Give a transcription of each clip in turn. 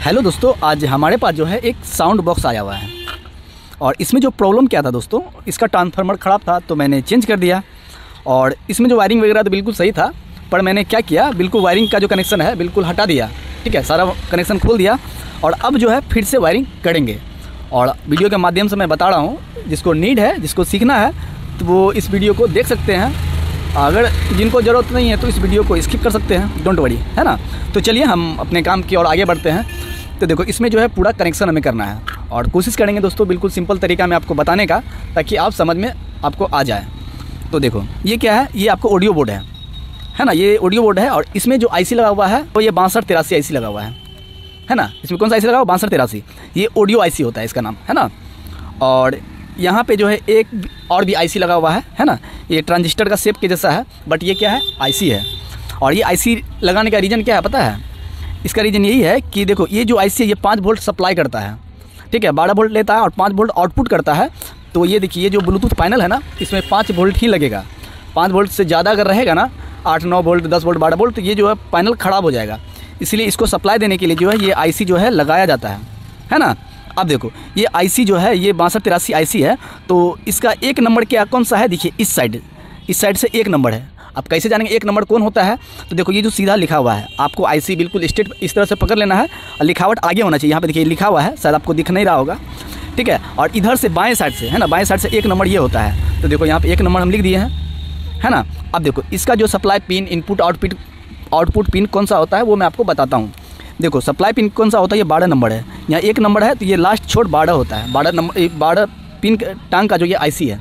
Hello दोस्तों, आज हमारे पास जो है एक साउंड बॉक्स आया हुआ है और इसमें जो प्रॉब्लम क्या था दोस्तों, इसका ट्रांसफार्मर ख़राब था तो मैंने चेंज कर दिया। और इसमें जो वायरिंग वगैरह तो बिल्कुल सही था, पर मैंने क्या किया, बिल्कुल वायरिंग का जो कनेक्शन है बिल्कुल हटा दिया। ठीक है, सारा कनेक्शन खोल दिया और अब जो है फिर से वायरिंग करेंगे। और वीडियो के माध्यम से मैं बता रहा हूँ, जिसको नीड है, जिसको सीखना है तो वो इस वीडियो को देख सकते हैं। अगर जिनको ज़रूरत नहीं है तो इस वीडियो को स्किप कर सकते हैं, डोंट वरी, है ना। तो चलिए हम अपने काम की ओर आगे बढ़ते हैं। तो देखो, इसमें जो है पूरा कनेक्शन हमें करना है और कोशिश करेंगे दोस्तों बिल्कुल सिंपल तरीका में आपको बताने का, ताकि आप समझ में आपको आ जाए। तो देखो, ये क्या है, ये आपको ऑडियो बोर्ड है ना, ये ऑडियो बोर्ड है और इसमें जो आईसी लगा हुआ है वो ये 6283 आईसी लगा हुआ है ना। इसमें कौन सा आईसी लगा हुआ, 6283, ये ऑडियो आईसी होता है इसका नाम, है ना। और यहाँ पे जो है एक और भी आईसी लगा हुआ है ना, ये ट्रांजिस्टर का शेप के जैसा है, बट ये क्या है, आईसी है। और ये आईसी लगाने का रीज़न क्या है पता है? इसका रीज़न यही है कि देखो, ये जो आईसी है ये 5 वोल्ट सप्लाई करता है। ठीक है, 12 वोल्ट लेता है और 5 वोल्ट आउटपुट करता है। तो ये देखिए, ये जो ब्लूटूथ पैनल है ना, इसमें 5 वोल्ट ही लगेगा। 5 वोल्ट से ज़्यादा अगर रहेगा ना, 8, 9 वोल्ट, 10 वोल्ट, 12 वोल्ट, तो ये जो है पैनल ख़राब हो जाएगा। इसलिए इसको सप्लाई देने के लिए जो है ये आईसी जो है लगाया जाता है ना। अब देखो, ये आईसी जो है ये 6283 आईसी है। तो इसका एक नंबर क्या कौन सा है, देखिए इस साइड से एक नंबर है। आप कैसे जानेंगे एक नंबर कौन होता है? तो देखो, ये जो सीधा लिखा हुआ है, आपको आईसी बिल्कुल स्ट्रेट इस तरह से पकड़ लेना है और लिखावट आगे होना चाहिए। यहाँ पे देखिए लिखा हुआ है, शायद आपको दिख नहीं रहा होगा। ठीक है, और इधर से बाएं साइड से, है ना, बाएं साइड से एक नंबर ये होता है। तो देखो यहाँ पे एक नंबर हम लिख दिए हैं, है ना। अब देखो, इसका जो supply pin, input output pin कौन सा होता है वो मैं आपको बताता हूँ। देखो, सप्लाई पिन कौन सा होता है, ये 12 नंबर है। यहाँ एक नंबर है तो ये लास्ट छोड़ 12 होता है। 12 पिन टांग का जो ये आईसी है,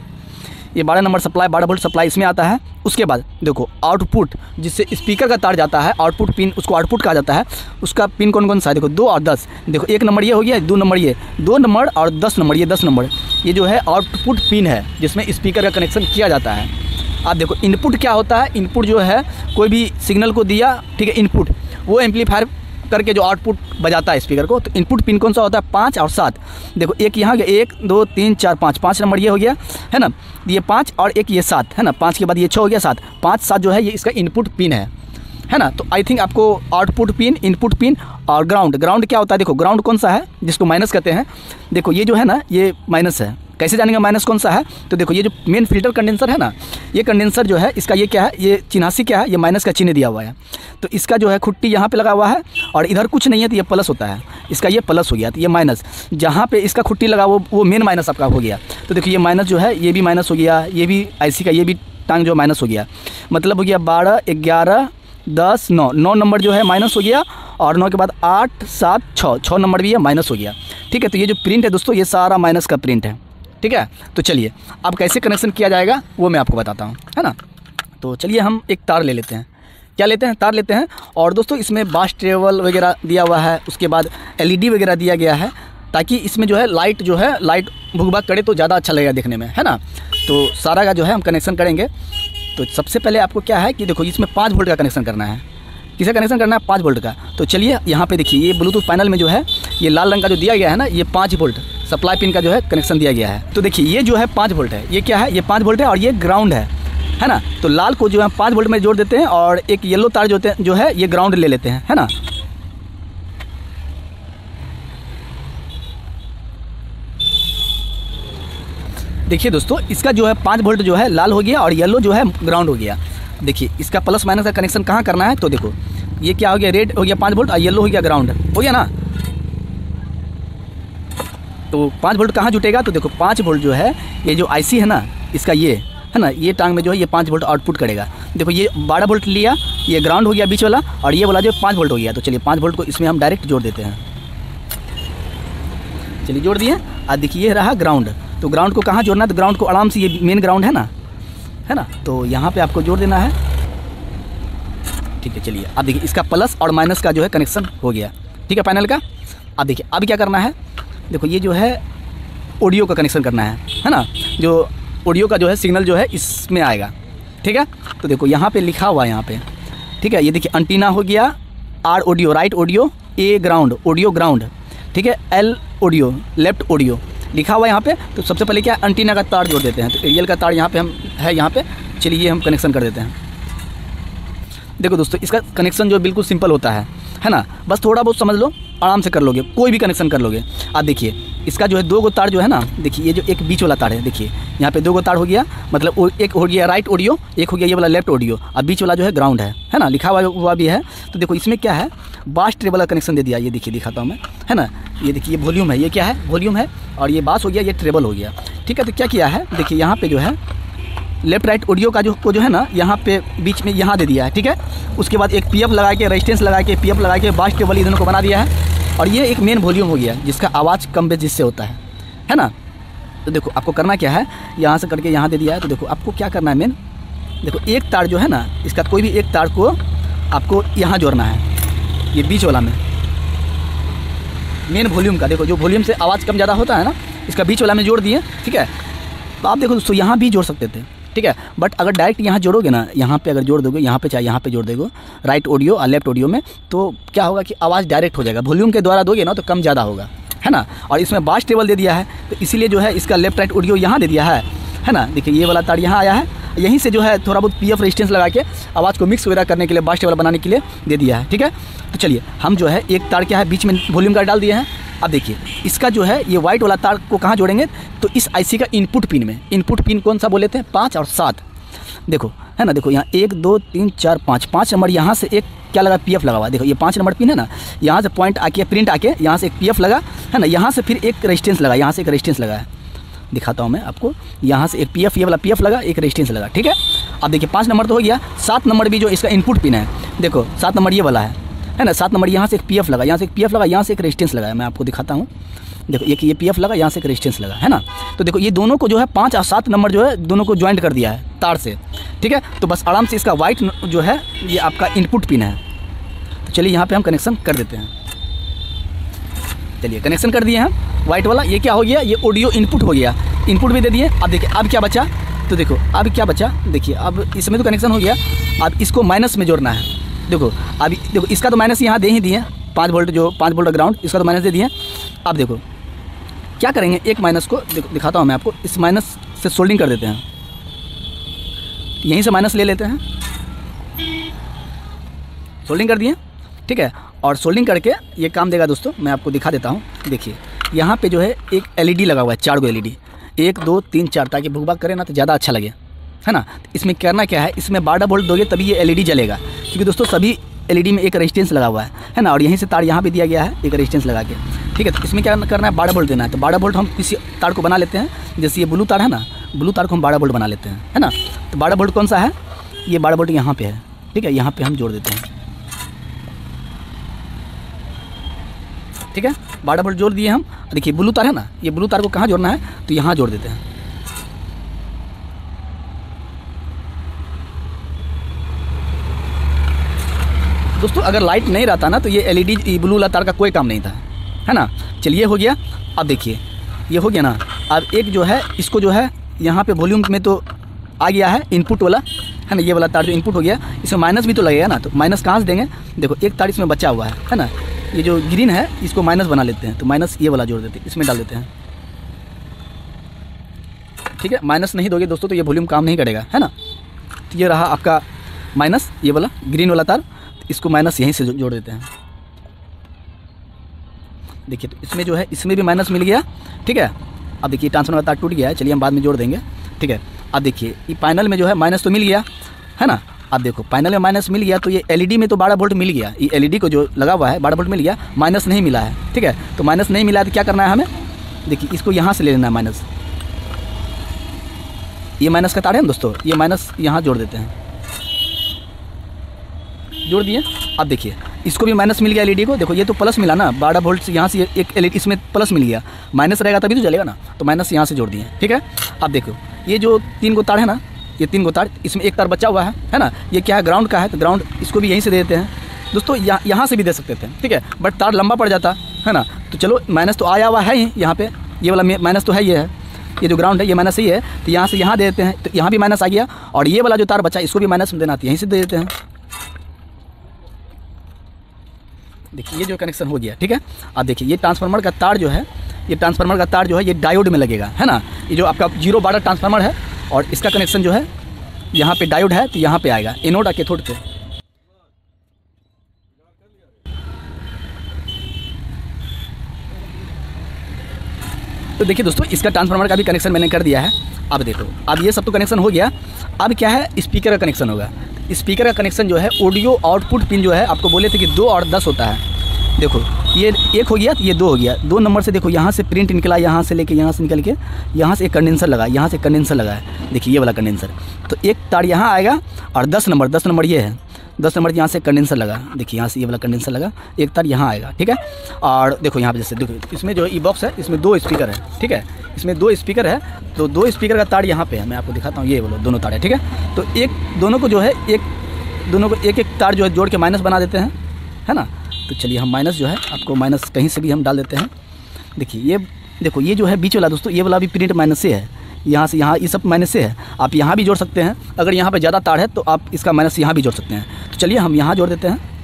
ये 12 नंबर सप्लाई, 12 वोल्ट सप्लाई इसमें आता है। उसके बाद देखो, आउटपुट जिससे स्पीकर का तार जाता है, आउटपुट पिन, उसको आउटपुट कहा जाता है। उसका पिन कौन कौन सा है, देखो 2 और 10। देखो, एक नंबर ये हो गया, 2 नंबर ये, 2 नंबर और 10 नंबर, ये 10 नंबर, ये जो है आउटपुट पिन है जिसमें स्पीकर का कनेक्शन किया जाता है। आप देखो, इनपुट क्या होता है, इनपुट जो है कोई भी सिग्नल को दिया, ठीक है, इनपुट वो एम्पलीफायर करके जो आउटपुट बजाता है स्पीकर को। तो इनपुट पिन कौन सा होता है, 5 और 7। देखो, एक यहाँ गया, 1 2 3 4 5 नंबर ये हो गया, है ना, ये 5 और एक ये 7, है ना। 5 के बाद ये 6 हो गया, 7, 5 7 जो है ये इसका इनपुट पिन है ना। तो आई थिंक आपको आउटपुट पिन, इनपुट पिन और ग्राउंड क्या होता है, देखो ग्राउंड कौन सा है, जिसको माइनस कहते हैं। देखो, ये जो है ना, ये माइनस है। कैसे जानेंगे माइनस कौन सा है? तो देखो, ये जो मेन फिल्टर कंडेंसर है ना, ये कंडेंसर जो है इसका ये क्या है, ये चिन्हासी क्या है, ये माइनस का चिन्ह दिया हुआ है। तो इसका जो है खुट्टी यहाँ पे लगा हुआ है और इधर कुछ नहीं है तो ये प्लस होता है। इसका ये प्लस हो गया तो ये माइनस। जहाँ पे इसका खुट्टी लगा वो मेन माइनस आपका हो गया। तो देखो, ये माइनस जो है ये भी माइनस हो गया, ये भी आईसी का ये भी टांग जो माइनस हो गया। मतलब हो गया 12 11 10 9 नंबर जो है माइनस हो गया और 9 के बाद 8 7 6 नंबर भी है माइनस हो गया। ठीक है, तो ये जो प्रिंट है दोस्तों, ये सारा माइनस का प्रिंट है। ठीक है, तो चलिए अब कैसे कनेक्शन किया जाएगा वो मैं आपको बताता हूँ, है ना। तो चलिए हम एक तार ले लेते हैं। क्या लेते हैं, तार लेते हैं। और दोस्तों, इसमें बास ट्रेवल वगैरह दिया हुआ है, उसके बाद एलईडी वगैरह दिया गया है, ताकि इसमें जो है लाइट भुगभाग करे तो ज़्यादा अच्छा लगेगा देखने में, है ना। तो सारा का जो है हम कनेक्शन करेंगे। तो सबसे पहले आपको क्या है कि देखो, इसमें 5 वोल्ट का कनेक्शन करना है। किसका कनेक्शन करना है, 5 वोल्ट का। तो चलिए यहाँ पे देखिए, ये ब्लूटूथ पैनल में जो है ये लाल रंग का जो दिया गया है ना, ये 5 वोल्ट सप्लाई पिन का जो है कनेक्शन दिया गया है। तो देखिए, ये जो है 5 वोल्ट है, ये क्या है, ये 5 वोल्ट है और ये ग्राउंड है ना। तो लाल को जो है 5 वोल्ट में जोड़ देते हैं और एक येलो तार जो है ये ग्राउंड ले लेते हैं, है ना। देखिए दोस्तों, इसका जो है 5 वोल्ट जो है लाल हो गया और येलो जो है ग्राउंड हो गया। देखिए, इसका प्लस माइनस का कनेक्शन कहाँ करना है, तो देखो ये क्या हो गया, रेड हो गया 5 वोल्ट और येलो हो गया ग्राउंड, हो गया ना। तो 5 वोल्ट कहाँ जुटेगा, तो देखो 5 वोल्ट जो है ये जो आईसी है ना, इसका ये है ना, ये टांग में जो है ये 5 वोल्ट आउटपुट करेगा। देखो, ये 12 वोल्ट लिया, ये ग्राउंड हो गया बीच वाला, और ये वाला जो 5 वोल्ट हो गया। तो चलिए 5 वोल्ट को इसमें हम डायरेक्ट जोड़ देते हैं। चलिए जोड़ दिए। और देखिए, ये रहा ग्राउंड। तो ग्राउंड को कहाँ जोड़ना है, तो ग्राउंड को आराम से, ये मेन ग्राउंड है ना, तो यहाँ पे आपको जोड़ देना है। ठीक है, चलिए अब देखिए, इसका प्लस और माइनस का जो है कनेक्शन हो गया। ठीक है, पैनल का। अब देखिए, अब क्या करना है, देखो ये जो है ऑडियो का कनेक्शन करना है ना। जो ऑडियो का जो है सिग्नल जो है इसमें आएगा। ठीक है, तो देखो यहाँ पे लिखा हुआ है, यहाँ पे, ठीक है, ये देखिए एंटीना हो गया, R audio right audio, a ground audio ground, ठीक है, एल ऑडियो लेफ्ट ऑडियो लिखा हुआ है यहाँ पे। तो सबसे पहले क्या, एंटीना का तार जोड़ देते हैं। तो एरियल का तार यहाँ पे हम है, यहाँ पे चलिए ये हम कनेक्शन कर देते हैं। देखो दोस्तों, इसका कनेक्शन जो बिल्कुल सिंपल होता है। है ना। बस थोड़ा बहुत समझ लो, आराम से कर लोगे, कोई भी कनेक्शन कर लोगे। अब देखिए इसका जो है 2 गो तार जो है ना, देखिए ये जो एक बीच वाला तार है, देखिए यहाँ पे 2 गो तार हो गया, मतलब एक हो गया राइट ऑडियो, एक हो गया ये वाला लेफ्ट ऑडियो, और बीच वाला जो है ग्राउंड है ना, लिखा हुआ भी है। तो देखो इसमें क्या है, बास ट्रेबल का कनेक्शन दे दिया, ये देखिए दिखाता हूँ मैं, है ना। ये देखिए ये वॉल्यूम है, ये क्या है, वॉल्यूम है, और ये बास हो गया, ये ट्रेबल हो गया, ठीक है। तो क्या किया है, देखिए यहाँ पे जो है लेफ्ट राइट ऑडियो का जो है ना, यहाँ पे बीच में यहाँ दे दिया है, ठीक है। उसके बाद एक पीएफ लगा के, रेजिस्टेंस लगा के, पीएफ लगा के बास ट्रेबल दोनों को बना दिया है। और ये एक मेन वॉल्यूम हो गया जिसका आवाज़ कम बेस जिससे होता है ना। तो देखो आपको करना क्या है, यहाँ से करके यहाँ दे दिया है। तो देखो आपको क्या करना है, मेन देखो एक तार जो है ना, इसका कोई भी एक तार को आपको यहाँ जोड़ना है, ये बीच वाला में मेन वॉल्यूम का। देखो जो वॉल्यूम से आवाज़ कम ज़्यादा होता है ना, इसका बीच वाला में जोड़ दिए, ठीक है। तो आप देखो दोस्तों यहाँ भी जोड़ सकते थे, ठीक है। बट अगर डायरेक्ट यहाँ जोड़ोगे ना, यहाँ पे अगर जोड़ दोगे, यहाँ पे चाहे यहाँ पे जोड़ दोगे राइट ऑडियो और लेफ्ट ऑडियो में, तो क्या होगा कि आवाज़ डायरेक्ट हो जाएगा। वॉल्यूम के द्वारा दोगे ना तो कम ज़्यादा होगा, है ना। और इसमें बास टेबल दे दिया है, तो इसीलिए जो है इसका लेफ्ट राइट ऑडियो यहाँ दे दिया है ना। देखिए ये वाला तार यहाँ आया है, यहीं से जो है थोड़ा बहुत पीएफ रेजिस्टेंस लगा के आवाज़ को मिक्स वगैरह करने के लिए, बास टेबल बनाने के लिए दे दिया है, ठीक है। तो चलिए हम जो है एक तार क्या है बीच में वॉल्यूम का डाल दिए हैं। अब देखिए इसका जो है ये वाइट वाला तार को कहाँ जोड़ेंगे, तो इस आईसी का इनपुट पिन में। इनपुट पिन कौन सा बोले थे, 5 और 7, देखो है ना। देखो यहाँ 1 2 3 4 5 नंबर यहाँ से एक क्या लगा, पीएफ लगा हुआ। देखो ये 5 नंबर पिन है ना, यहाँ से पॉइंट आके प्रिंट आके यहाँ से एक पीएफ लगा, है ना। यहाँ से फिर एक रेजिस्टेंस लगा, यहाँ से एक रेजिस्टेंस लगा है, दिखाता हूँ मैं आपको। यहाँ से एक पीएफ, ये वाला पीएफ लगा, एक रेजिस्टेंस लगा, ठीक है। अब देखिए 5 नंबर तो हो गया, 7 नंबर भी जो इसका इनपुट पिन है, देखो 7 नंबर ये वाला है ना। 7 नंबर यहाँ से एक पीएफ लगा, यहाँ से एक पीएफ लगा, यहाँ से एक रेजिस्टेंस लगा है, मैं आपको दिखाता हूँ। देखो ये पीएफ लगा, यहाँ से एक रेजिस्टेंस लगा, है ना। तो देखो ये दोनों को जो है 5 और 7 नंबर जो है दोनों को ज्वाइंट कर दिया है तार से, ठीक है। तो बस आराम से इसका वाइट जो है ये आपका इनपुट पिन है। तो चलिए यहाँ पे हम कनेक्शन कर देते हैं। चलिए कनेक्शन कर दिए हैं वाइट वाला। ये क्या हो गया, ये ऑडियो इनपुट हो गया, इनपुट भी दे दिए। अब देखिए अब क्या बचा, तो देखो अब क्या बचा, देखिए अब इसमें तो कनेक्शन हो गया, अब इसको माइनस में जोड़ना है। देखो अभी देखो इसका तो माइनस यहाँ दे ही दिए, 5 वोल्ट जो 5 वोल्ट ग्राउंड, इसका तो माइनस दे दिए। अब देखो क्या करेंगे, एक माइनस को दिखाता हूँ मैं आपको, इस माइनस से सोल्डिंग कर देते हैं, यहीं से माइनस ले लेते हैं, सोल्डिंग कर दिए, ठीक है। और सोल्डिंग करके ये काम देगा दोस्तों, मैं आपको दिखा देता हूँ। देखिए यहाँ पे जो है एक एलईडी लगा हुआ है, 4 गो एलईडी, 1 2 3 4, ताकि भुगभाग करे ना तो ज़्यादा अच्छा लगे, है ना। इसमें करना क्या है, इसमें 12 वोल्ट दोगे तभी ये एलईडी जलेगा, क्योंकि दोस्तों सभी एलईडी में एक रेजिस्टेंस लगा हुआ है ना। और यहीं से तार यहाँ भी दिया गया है एक रेजिस्टेंस लगा के, ठीक है। तो इसमें क्या करना है, 12 वोल्ट देना है। तो 12 वोल्ट हम किसी तार को बना लेते हैं, जैसे ये ब्लू तार है ना, ब्लू तार को हम 12 वोल्ट बना लेते हैं, है ना। तो 12 वोल्ट कौन सा है, ये 12 वोल्ट यहाँ पे है, ठीक है। यहाँ पे हम जोड़ देते हैं, ठीक है। 12 वोल्ट जोड़ दिए हम। देखिए ब्लू तार है ना, ये ब्लू तार को कहाँ जोड़ना है, तो यहाँ जोड़ देते हैं। दोस्तों अगर लाइट नहीं रहता ना तो ये एलईडी ब्लू वाला तार का कोई काम नहीं था, है ना। चलिए हो गया। अब देखिए ये हो गया ना। अब एक जो है इसको जो है यहाँ पे वॉल्यूम में तो आ गया है इनपुट वाला, है ना। ये वाला तार जो इनपुट हो गया, इसमें माइनस भी तो लगेगा ना, तो माइनस कहाँ से देंगे, देखो एक तार इसमें बचा हुआ है ना। ये जो ग्रीन है इसको माइनस बना लेते हैं, तो माइनस ये वाला जोड़ देते हैं, इसमें डाल देते हैं, ठीक है। माइनस नहीं दोगे दोस्तों तो ये वॉल्यूम काम नहीं करेगा, है ना। तो ये रहा आपका माइनस, ये वाला ग्रीन वाला तार, इसको माइनस यहीं से जोड़ देते हैं। देखिए तो इसमें जो है इसमें भी माइनस मिल गया, ठीक है। अब देखिए ट्रांसफार्मर का तार टूट गया है, चलिए हम बाद में जोड़ देंगे, ठीक है। अब देखिए ये पैनल में जो है माइनस तो मिल गया, है ना। अब देखो पैनल में माइनस मिल गया, तो ये एलईडी में तो 12 वोल्ट मिल गया, ये एलईडी को जो लगा हुआ है 12 वोल्ट मिल गया, माइनस नहीं मिला है, ठीक है। तो माइनस नहीं मिला है तो क्या करना है हमें, देखिए इसको यहाँ से ले लेना है माइनस, ये माइनस का तार है ना दोस्तों, ये माइनस यहाँ जोड़ देते हैं, जोड़ दिए। अब देखिए इसको भी माइनस मिल गया एलईडी को, देखो ये तो प्लस मिला ना, 12 वोल्ट से यहाँ से एक एलईडी इसमें प्लस मिल गया, माइनस रहेगा तभी तो चलेगा ना, तो माइनस यहाँ से जोड़ दिए, ठीक है। अब देखो ये जो 3 गो तार है ना, ये 3 गो तार, इसमें एक तार बचा हुआ है ना। ये क्या है, ग्राउंड का है, तो ग्राउंड इसको भी यहीं से दे देते हैं दोस्तों, यहाँ से भी दे सकते थे, ठीक है। बट तार लंबा पड़ जाता है ना, तो चलो माइनस तो आया हुआ है ही यहाँ पे, ये वाला माइनस तो है, ये है, ये जो ग्राउंड है ये माइनस ही है, तो यहाँ से यहाँ दे देते हैं, तो यहाँ भी माइनस आ गया। और ये वाला जो तार बचा इसको भी माइनस देना आता है, यहीं से दे देते हैं। देखिए ये जो कनेक्शन हो गया, ठीक है। अब देखिए ये ट्रांसफार्मर का तार जो है, ये ट्रांसफार्मर का तार जो है ये डायोड में लगेगा, है ना। ये जो आपका 0-12 ट्रांसफार्मर है और इसका कनेक्शन जो है यहाँ पे डायोड है, तो यहाँ पे आएगा एनोड और कैथोड पे। तो देखिए दोस्तों, इसका ट्रांसफार्मर का भी कनेक्शन मैंने कर दिया है। अब देखो, अब ये सब तो कनेक्शन हो गया। अब क्या है, स्पीकर का कनेक्शन होगा। स्पीकर का कनेक्शन जो है, ऑडियो आउटपुट पिन जो है, आपको बोले थे कि 2 और 10 होता है। देखो ये 1 हो गया, तो ये 2 हो गया। 2 नंबर से देखो, यहाँ से प्रिंट निकला, यहाँ से लेके यहाँ से निकल के यहाँ से एक कंडेंसर लगा, यहाँ से कंडेंसर लगा है। देखिए ये वाला कंडेंसर, तो एक तार यहाँ आएगा और 10 नंबर ये है, 10 नंबर यहाँ से कंडेंसर लगा। देखिए यहाँ से ये वाला कंडेंसर लगा, एक तार यहाँ आएगा, ठीक है। और देखो यहाँ पे जैसे देखो, इसमें जो ई बॉक्स है, इसमें 2 स्पीकर है, ठीक है। इसमें 2 स्पीकर है, तो 2 स्पीकर का तार यहाँ पे है, मैं आपको दिखाता हूँ। ये बोलो दोनों तार है, ठीक है। तो दोनों को एक एक तार जो है जोड़ के माइनस बना देते हैं, है ना। तो चलिए हम माइनस जो है, आपको माइनस कहीं से भी हम डाल देते हैं। देखिए ये देखो, ये जो है बीच वाला दोस्तों, ये वाला भी प्रिंट माइनस से है, यहाँ से यहाँ, ये सब माइनस से है। आप यहाँ भी जोड़ सकते हैं, अगर यहाँ पे ज़्यादा तार है तो आप इसका माइनस यहाँ भी जोड़ सकते हैं। तो चलिए हम यहाँ जोड़ देते हैं।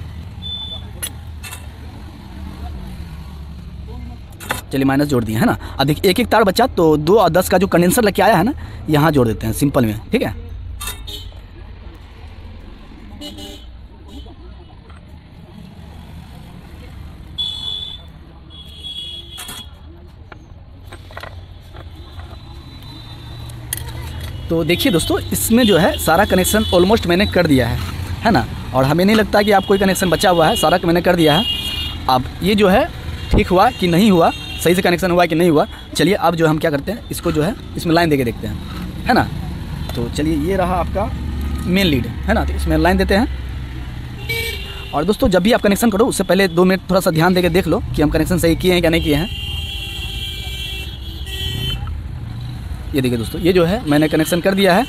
चलिए माइनस जोड़ दिए, है ना। अब देखिए एक तार बचा, तो 2 और 10 का जो कंडेंसर लेके आया है ना, यहाँ जोड़ देते हैं सिंपल में, ठीक है। तो देखिए दोस्तों, इसमें जो है सारा कनेक्शन ऑलमोस्ट मैंने कर दिया है ना। और हमें नहीं लगता कि आप कोई कनेक्शन बचा हुआ है, सारा मैंने कर दिया है। अब ये जो है ठीक हुआ कि नहीं हुआ, सही से कनेक्शन हुआ कि नहीं हुआ, चलिए अब जो हम क्या करते हैं, इसको जो है इसमें लाइन देके देखते हैं, है ना। तो चलिए ये रहा आपका मेन लीड, है ना। तो इसमें लाइन देते हैं। और दोस्तों, जब भी आप कनेक्शन करो उससे पहले 2 मिनट थोड़ा सा ध्यान देके देख लो कि हम कनेक्शन सही किए हैं क्या नहीं किए हैं। ये देखिए दोस्तों, ये जो है मैंने कनेक्शन कर दिया है।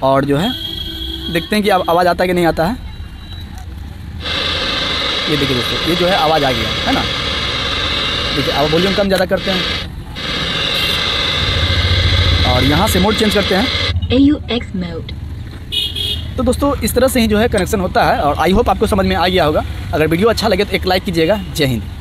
और जो है देखते हैं कि अब आवाज़ आता है कि नहीं आता है। ये देखिए दोस्तों, ये जो है आवाज़ आ गया, है ना। देखिए अब वॉल्यूम कम ज़्यादा करते हैं और यहाँ से मोड चेंज करते हैं, AUX मोड। तो दोस्तों इस तरह से ही जो है कनेक्शन होता है। और आई होप आपको समझ में आ गया होगा। अगर वीडियो अच्छा लगे तो एक लाइक कीजिएगा। जय हिंद।